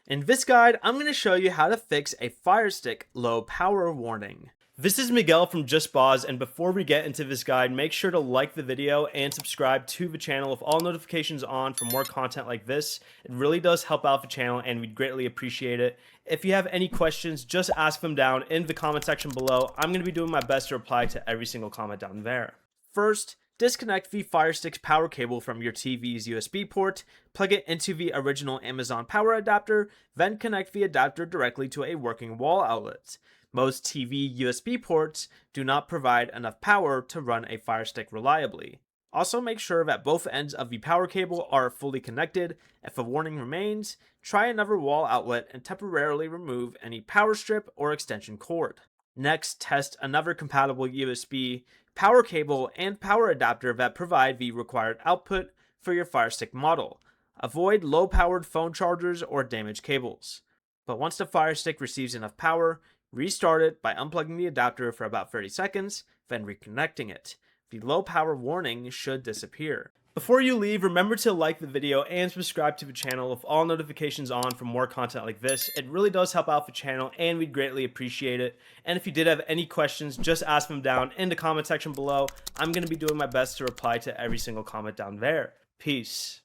In this guide, I'm going to show you how to fix a Firestick low power warning. This is Miguel from Just Boz, and before we get into this guide, make sure to like the video and subscribe to the channel with all notifications on for more content like this. It really does help out the channel and we'd greatly appreciate it. If you have any questions, just ask them down in the comment section below. I'm going to be doing my best to reply to every single comment down there. First, disconnect the Firestick's power cable from your TV's USB port, plug it into the original Amazon power adapter, then connect the adapter directly to a working wall outlet. Most TV USB ports do not provide enough power to run a Firestick reliably. Also, make sure that both ends of the power cable are fully connected. If a warning remains, try another wall outlet and temporarily remove any power strip or extension cord. Next, test another compatible USB power cable and power adapter that provide the required output for your Firestick model. Avoid low-powered phone chargers or damaged cables. But once the Firestick receives enough power, restart it by unplugging the adapter for about 30 seconds, then reconnecting it. The low power warning should disappear. Before you leave, remember to like the video and subscribe to the channel with all notifications on for more content like this. It really does help out the channel and we'd greatly appreciate it. And if you did have any questions, just ask them down in the comment section below. I'm going to be doing my best to reply to every single comment down there. Peace.